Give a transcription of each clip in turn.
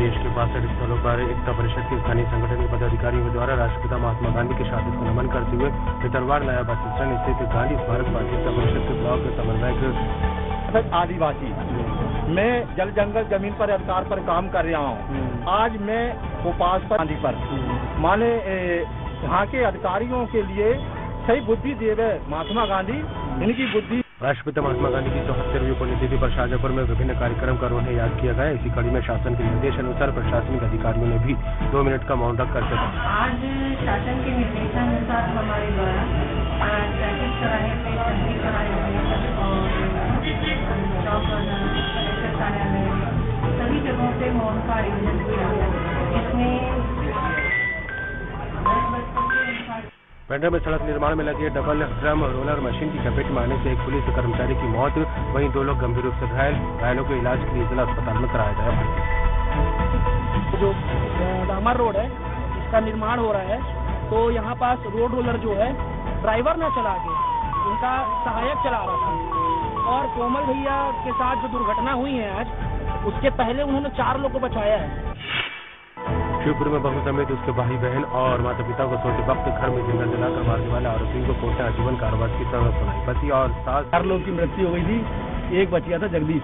देश के 62 स्थलों पर एकता परिषद के स्थानीय संगठन के पदाधिकारियों के द्वारा राष्ट्रपिता महात्मा गांधी की शहादत को नमन करते हुए भितरवाड़ नया बस स्टैंड स्थित गांधी स्मारक पर एकता परिषद के ब्लॉक समन्वयक आदिवासी मैं जल जंगल जमीन पर अधिकार पर काम कर रहा हूँ। आज मैं भोपाल पर गांधी पर माने यहाँ के अधिकारियों के लिए सही बुद्धि देवे महात्मा गांधी, इनकी बुद्धि। राष्ट्रपिता महात्मा गांधी की 74वीं पुण्यतिथि पर शाहजहांपुर में विभिन्न कार्यक्रम कर उन्हें याद किया गया। इसी कड़ी में शासन के निर्देश अनुसार प्रशासनिक अधिकारियों ने भी 2 मिनट का मौन रख कर सका। आज शासन के निर्देशानुसार हमारे द्वारा ट्रैफिक चौराहे पे सभी चौराहे और कार्यालय सभी जगहों पे मौन का आयोजन किया गया। इसमें पेंड्रा में सड़क निर्माण में लगे डबल ड्रम रोलर मशीन की चपेट में आने से एक पुलिस कर्मचारी की मौत, वहीं 2 लोग गंभीर रूप से घायल। घायलों को इलाज के लिए जिला अस्पताल में कराया गया। जो डामर रोड है इसका निर्माण हो रहा है, तो यहाँ पास रोड रोलर जो है ड्राइवर न चला के उनका सहायक चला रहा था, और कोमल भैया के साथ जो दुर्घटना हुई है आज, उसके पहले उन्होंने 4 लोगों को बचाया है। शिवपुर में बहू समेत उसके भाई बहन और माता पिता को सोते वक्त घर में जिंदा जलाकर मारने वाले आरोपियों को कोर्ट ने आजीवन कारावास की सजा सुनाई। पति और सास 4 लोगों की मृत्यु हो गई थी, एक बच गया था जगदीश।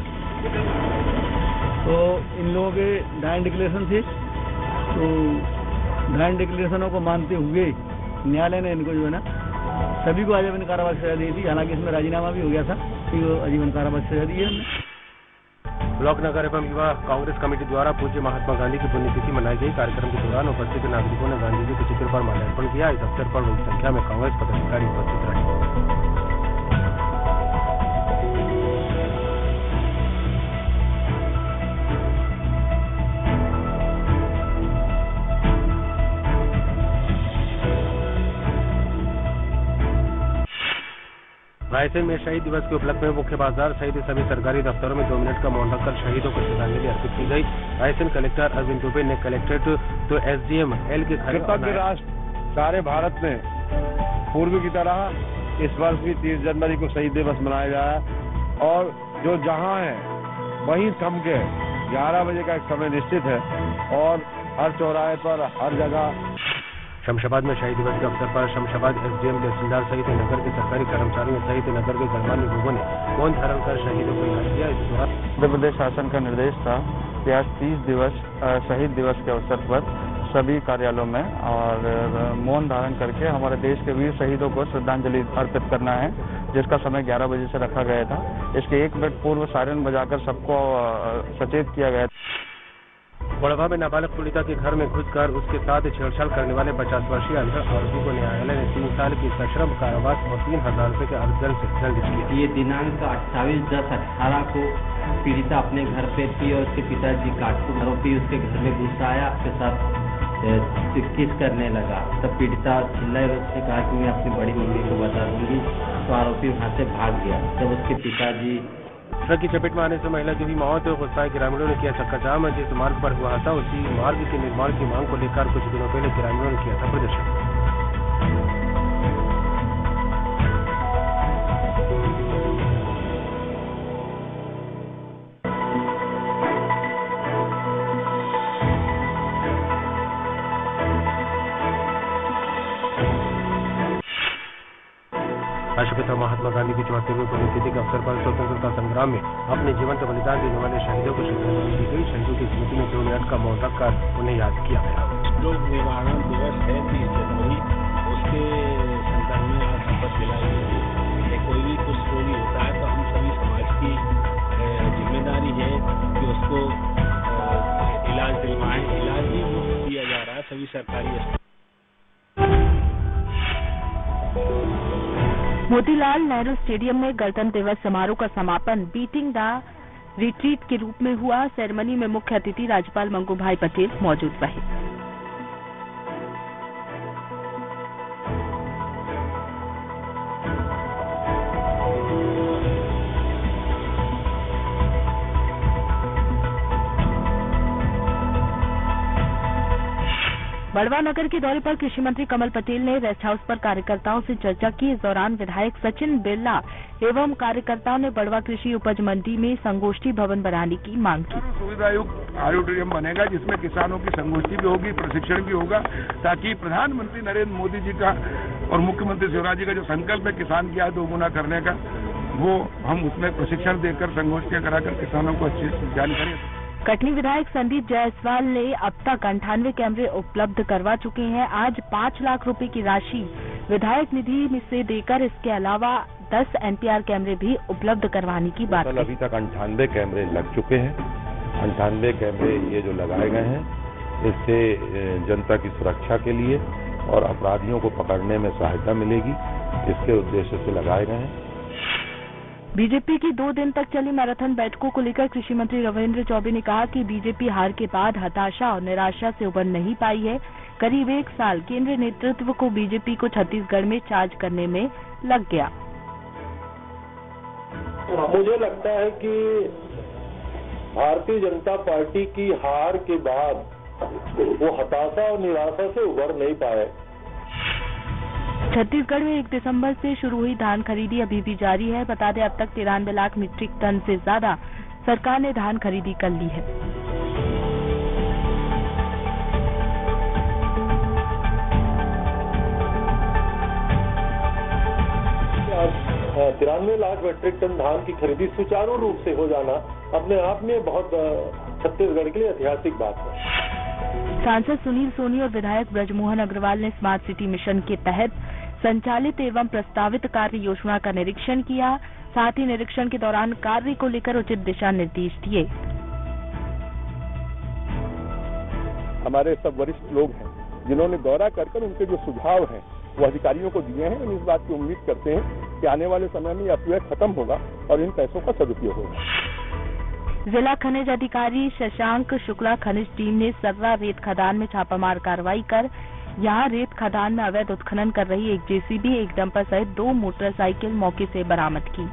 तो इन लोगों के डायन डिक्लेरेशन थे, तो डायन डिक्लेरेशनों को मानते हुए न्यायालय ने इनको जो है ना सभी को आजीवन कारावास सजा दी थी। हालांकि इसमें राजीनामा भी हो गया था कि वो आजीवन कारावास सजा दी है हमने। ब्लॉक नगर एवं युवा कांग्रेस कमेटी द्वारा पूज्य महात्मा गांधी की पुण्यतिथि मनाई गई। कार्यक्रम के दौरान उपस्थित नागरिकों ने गांधी जी के चित्र पर माल्यार्पण किया। इस अवसर पर बड़ी संख्या में कांग्रेस पदाधिकारी उपस्थित रहे। रायसेन में शहीद दिवस के उपलक्ष्य में मुख्य बाजार सहित सभी सरकारी दफ्तरों में 2 मिनट का मौन रखकर शहीदों को श्रद्धांजलि अर्पित की गई। रायसेन कलेक्टर अरविंद दुबे ने कलेक्ट्रेट तो एसडीएम एल के कृतज्ञ राष्ट्र सारे भारत में पूर्व की तरह इस वर्ष भी 30 जनवरी को शहीद दिवस मनाया जाए, और जो जहां है वहीं थम के 11 बजे का एक समय निश्चित है, और हर चौराहे पर हर जगह। शमशाबाद में शहीद दिवस के अवसर पर शमशाबाद एसडीएम तहसीलदार सहित नगर के सरकारी कर्मचारियों सहित नगर के गणमान्य लोगों ने मौन धारण कर शहीदों को याद किया। इस दौरान मध्य प्रदेश शासन का निर्देश था कि आज 30 दिवस शहीद दिवस के अवसर पर सभी कार्यालयों में और मौन धारण करके हमारे देश के वीर शहीदों को श्रद्धांजलि अर्पित करना है, जिसका समय 11 बजे से रखा गया था। इसके 1 मिनट पूर्व सायरन बजाकर सबको सचेत किया गया। बड़वा में नाबालिग पीड़िता के घर में घुसकर उसके साथ छेड़छाड़ करने वाले 50 वर्षीय अंधड़ आरोपी को न्यायालय ने 3 साल की सश्रम कारावास और 3000 रुपए के अर्थदंड से दंडित किया। ये दिनांक 28/10/18 को पीड़िता अपने घर पे थी और उसके पिताजी कारतूस आरोपी उसके घर में घुस आया, उसके साथ किस करने लगा। तब पीड़िता चिल्लाई और उसने कहा कि मैं अपनी बड़ी मम्मी को बता दूंगी, तो आरोपी वहाँ से भाग गया। जब उसके पिताजी ट्रक की चपेट में आने से महिला की भी मौत, गुस्साए ग्रामीणों ने किया चक्काजाम। जिस मार्ग पर हुआ था उसी मार्ग के निर्माण की मांग को लेकर कुछ दिनों पहले ग्रामीणों ने किया था प्रदर्शन। राष्ट्रपिता महात्मा गांधी की 74वीं पुण्यतिथि के अवसर पर स्वतंत्रता संग्राम में अपने जीवन का बलिदान देने वाले शहीदों को श्रद्धांजलि दी गई। शहीदों की स्मृति में 2 मिनट का मौन रखकर उन्हें याद किया गया। लोक निर्माण दिवस है 30 जनवरी, उसके संदर्भ में आज शपथ दिलाई गई। कोई भी कुछ रोगी होता है तो हम सभी समाज की जिम्मेदारी है कि उसको इलाज दिलवाएं। इलाज भी मुफ्त दिया जा रहा है सभी सरकारी अस्पताल। मोतीलाल नेहरू स्टेडियम में गणतंत्र दिवस समारोह का समापन बीटिंग द रिट्रीट के रूप में हुआ। सेरेमनी में मुख्य अतिथि राज्यपाल मंगू भाई पटेल मौजूद रहे। बड़वा नगर के दौरे पर कृषि मंत्री कमल पटेल ने रेस्ट हाउस पर कार्यकर्ताओं से चर्चा की। इस दौरान विधायक सचिन बिरला एवं कार्यकर्ताओं ने बड़वा कृषि उपज मंडी में संगोष्ठी भवन बनाने की मांग की। सुविधायुक्त ऑडिटोरियम बनेगा जिसमें किसानों की संगोष्ठी भी होगी, प्रशिक्षण भी होगा, ताकि प्रधानमंत्री नरेंद्र मोदी जी का और मुख्यमंत्री शिवराज जी का जो संकल्प है किसान की आय दोगुना करने का, वो हम उसमें प्रशिक्षण देकर संगोष्ठियां कराकर किसानों को अच्छी जानकारी। कटनी विधायक संदीप जायसवाल ने अब तक 98 कैमरे उपलब्ध करवा चुके हैं। आज 5 लाख रुपए की राशि विधायक निधि में से देकर इसके अलावा 10 NPR कैमरे भी उपलब्ध करवाने की बात है। अभी तक 98 कैमरे लग चुके हैं। 98 कैमरे ये जो लगाए गए हैं, इससे जनता की सुरक्षा के लिए और अपराधियों को पकड़ने में सहायता मिलेगी, इसके उद्देश्य से लगाए गए हैं। बीजेपी की 2 दिन तक चली मैराथन बैठकों को लेकर कृषि मंत्री रविंद्र चौबे ने कहा कि बीजेपी हार के बाद हताशा और निराशा से उबर नहीं पाई है। करीब 1 साल केंद्रीय नेतृत्व को बीजेपी को छत्तीसगढ़ में चार्ज करने में लग गया। मुझे लगता है कि भारतीय जनता पार्टी की हार के बाद वो हताशा और निराशा से उबर नहीं पाए। छत्तीसगढ़ में 1 दिसंबर से शुरू हुई धान खरीदी अभी भी जारी है। बता दें अब तक 93 लाख मीट्रिक टन से ज्यादा सरकार ने धान खरीदी कर ली है। आज 93 लाख मीट्रिक टन धान की खरीदी सुचारू रूप से हो जाना अपने आप में बहुत छत्तीसगढ़ के लिए ऐतिहासिक बात है। सांसद सुनील सोनी और विधायक ब्रजमोहन अग्रवाल ने स्मार्ट सिटी मिशन के तहत संचालित एवं प्रस्तावित कार्य योजना का निरीक्षण किया। साथ ही निरीक्षण के दौरान कार्य को लेकर उचित दिशा निर्देश दिए। हमारे सब वरिष्ठ लोग हैं जिन्होंने दौरा कर उनके जो सुझाव हैं वो अधिकारियों को दिए हैं। हम इस बात की उम्मीद करते हैं कि आने वाले समय में यह अपव्यय खत्म होगा और इन पैसों का सदुपयोग होगा। जिला खनिज अधिकारी शशांक शुक्ला खनिज टीम ने सर्रा रेत खदान में छापामार कार्रवाई कर यहां रेत खदान में अवैध उत्खनन कर रही एक जेसीबी, एक डंपर सहित 2 मोटरसाइकिल मौके से बरामद की।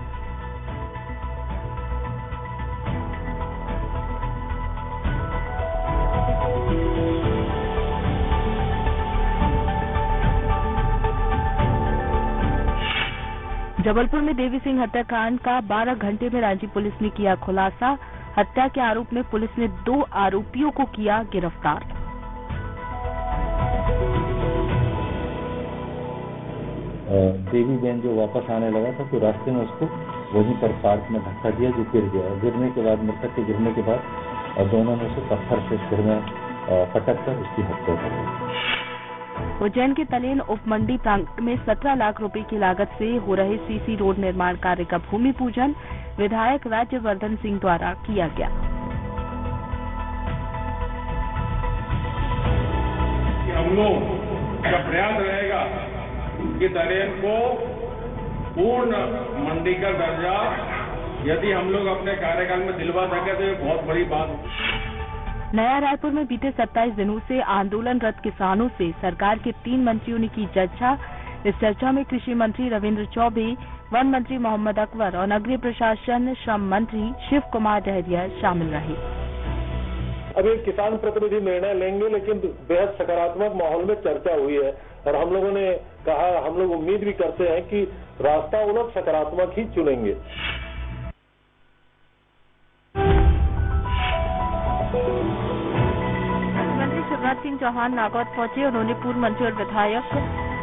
जबलपुर में देवी सिंह हत्याकांड का 12 घंटे में रांची पुलिस ने किया खुलासा। हत्या के आरोप में पुलिस ने 2 आरोपियों को किया गिरफ्तार। देवी बहन जो वापस आने लगा था तो रास्ते में उसको वहीं पर पार्क में धक्का दिया जो गिर गया। गिरने के बाद मृतक के गिरने के बाद दोनों ने उसे पत्थर से सिर में पटक कर उसकी हत्या कर दी। उज्जैन के तलेन उपमंडी प्रांगण में 17 लाख रुपए की लागत से हो रहे सीसी रोड निर्माण कार्य का भूमि पूजन विधायक राज्यवर्धन सिंह द्वारा किया गया। हम लोग का प्रयास रहेगा कि तलेन को पूर्ण मंडी का दर्जा यदि हम लोग अपने कार्यकाल में दिलवा सके तो ये बहुत बड़ी बात होगी। नया रायपुर में बीते 27 दिनों से आंदोलनरत किसानों से सरकार के 3 मंत्रियों ने की चर्चा। इस चर्चा में कृषि मंत्री रविंद्र चौबे, वन मंत्री मोहम्मद अकबर और नगरीय प्रशासन श्रम मंत्री शिव कुमार डहरिया शामिल रहे। अभी किसान प्रतिनिधि निर्णय लेंगे, लेकिन बेहद सकारात्मक माहौल में चर्चा हुई है और हम लोगों ने कहा, हम लोग उम्मीद भी करते हैं कि रास्ता वो लोग सकारात्मक ही चुनेंगे। मुख्यमंत्री शिवराज सिंह चौहान नागौद पहुंचे। उन्होंने पूर्व मंत्री और विधायक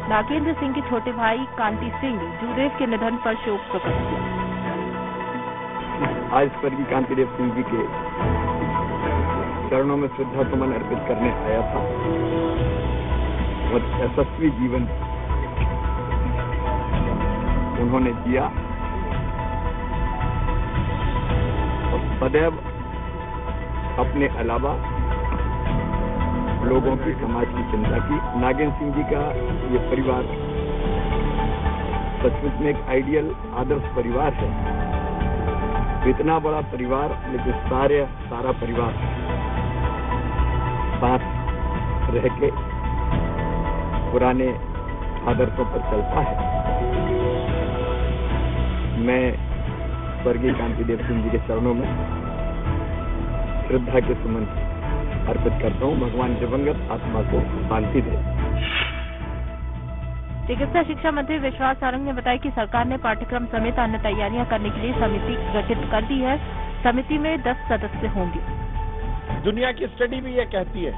नागेंद्र सिंह के छोटे भाई कांति सिंह जूदेव के निधन पर शोक प्रकट किया। आज स्वर्गीय कांतिदेव सिंह जी के चरणों में श्रद्धा सुमन अर्पित करने आया था और यशस्वी जीवन उन्होंने जिया और सदैव अपने अलावा लोगों की, समाज की चिंता की। नागेंद्र सिंह जी का ये परिवार सचमुच में एक आइडियल आदर्श परिवार है। इतना बड़ा परिवार लेकिन सारा परिवार साथ रह के पुराने आदर्शों पर चलता है। मैं स्वर्गीय कांतिदेव सिंह जी के चरणों में श्रद्धा के सुमन अर्पित करता हूँ। भगवान दिवंगत आत्मा को शांति दे। चिकित्सा शिक्षा मंत्री विश्वास सारंग ने बताया कि सरकार ने पाठ्यक्रम समेत अन्य तैयारियां करने के लिए समिति गठित कर दी है। समिति में 10 सदस्य होंगे। दुनिया की स्टडी भी ये कहती है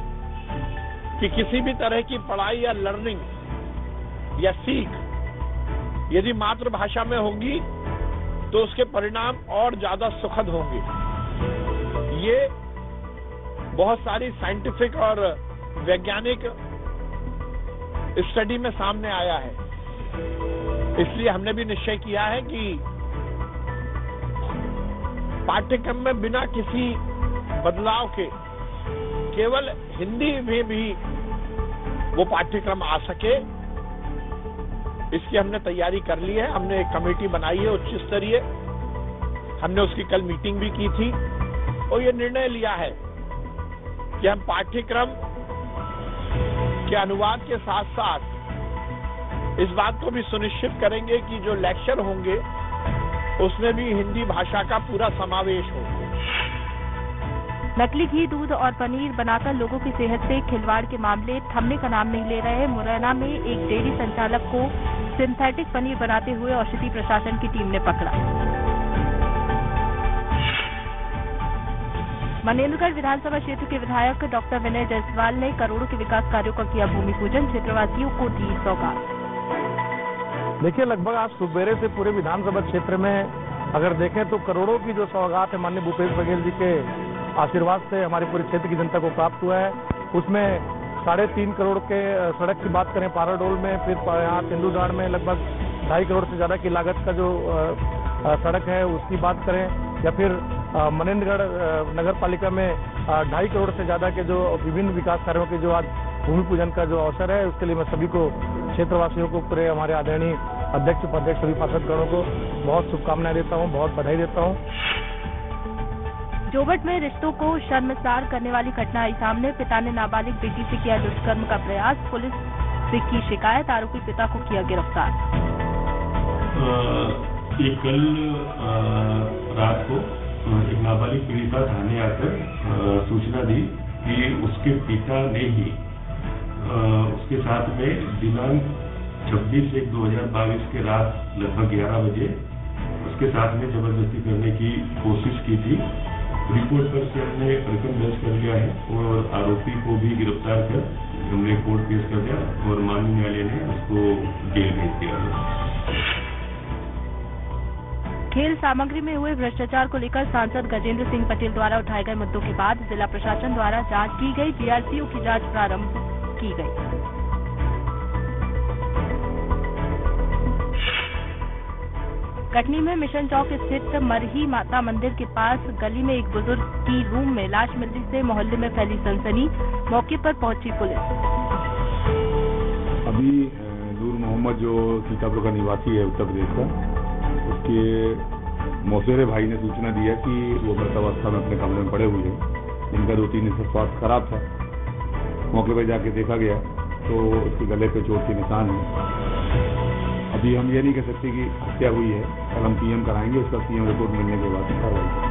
कि किसी भी तरह की पढ़ाई या लर्निंग या सीख यदि मातृभाषा में होगी तो उसके परिणाम और ज्यादा सुखद होंगे। ये बहुत सारी साइंटिफिक और वैज्ञानिक स्टडी में सामने आया है। इसलिए हमने भी निश्चय किया है कि पाठ्यक्रम में बिना किसी बदलाव के केवल हिंदी में भी वो पाठ्यक्रम आ सके, इसकी हमने तैयारी कर ली है। हमने एक कमेटी बनाई है उच्च स्तरीय, हमने उसकी कल मीटिंग भी की थी और ये निर्णय लिया है कि हम पाठ्यक्रम के अनुवाद के साथ साथ इस बात को भी सुनिश्चित करेंगे कि जो लेक्चर होंगे उसमें भी हिंदी भाषा का पूरा समावेश हो। नकली घी, दूध और पनीर बनाकर लोगों की सेहत से खिलवाड़ के मामले थमने का नाम नहीं ले रहे। मुरैना में एक डेयरी संचालक को सिंथेटिक पनीर बनाते हुए औषधि प्रशासन की टीम ने पकड़ा। मनेन्द्रगढ़ विधानसभा क्षेत्र के विधायक डॉक्टर विनय जायसवाल ने करोड़ों के विकास कार्यों का किया भूमि पूजन, क्षेत्रवासियों को दी सौगात। देखिए, लगभग आज सुबेरे से पूरे विधानसभा क्षेत्र में अगर देखें तो करोड़ों की जो सौगात है माननीय भूपेश बघेल जी के आशीर्वाद से हमारे पूरे क्षेत्र की जनता को प्राप्त हुआ है। उसमें 3.5 करोड़ के सड़क की बात करें पाराडोल में, फिर यहाँ तेंदुगाड़ में लगभग 2.5 करोड़ से ज्यादा की लागत का जो सड़क है उसकी बात करें, या फिर मनेन्द्रगढ़ नगर पालिका में 2.5 करोड़ से ज्यादा के जो विभिन्न विकास कार्यों के जो आज भूमि पूजन का जो अवसर है, उसके लिए मैं सभी को, क्षेत्रवासियों को, पूरे हमारे आदरणीय अध्यक्ष उपाध्यक्ष सभी पार्षदगणों को बहुत शुभकामनाएं देता हूं, बहुत बधाई देता हूं। जोबट में रिश्तों को शर्मसार करने वाली घटना आई सामने। पिता ने नाबालिग बेटी से किया दुष्कर्म का प्रयास, पुलिस से की शिकायत, आरोपी पिता को किया गिरफ्तार। ये कल रात को एक नाबालिग पीड़िता थाने आकर सूचना दी कि उसके पिता ने ही उसके साथ में दिनांक 26/1/2022 के रात लगभग 11 बजे उसके साथ में जबरदस्ती करने की कोशिश की थी। रिपोर्ट पर से हमने प्रकरण दर्ज कर लिया है और आरोपी को भी गिरफ्तार कर हमने कोर्ट पेश कर दिया और माननीय न्यायालय ने उसको जेल भेज दिया। खेल सामग्री में हुए भ्रष्टाचार को लेकर सांसद गजेंद्र सिंह पटेल द्वारा उठाए गए मुद्दों के बाद जिला प्रशासन द्वारा जांच की गई। बीआरसीओ की जांच प्रारंभ की गई। कटनी में मिशन चौक स्थित मरही माता मंदिर के पास गली में एक बुजुर्ग की रूम में लाश मिलने से मोहल्ले में फैली सनसनी। मौके पर पहुंची पुलिस। अभी नूर मोहम्मद जो सीतापुर का निवासी है उत्तर प्रदेश का, उसके मौसेरे भाई ने सूचना दी है कि वो मृतावस्था में अपने कमरे में पड़े हुए हैं। इनका 2-3 दिन से स्वास्थ्य खराब था। मौके पर जाके देखा गया तो उसके गले पे चोट के निशान है। अभी हम ये नहीं कह सकते कि हत्या हुई है। कल हम पीएम कराएंगे, उसका पीएम रिपोर्ट मिलने के बाद कार्रवाई।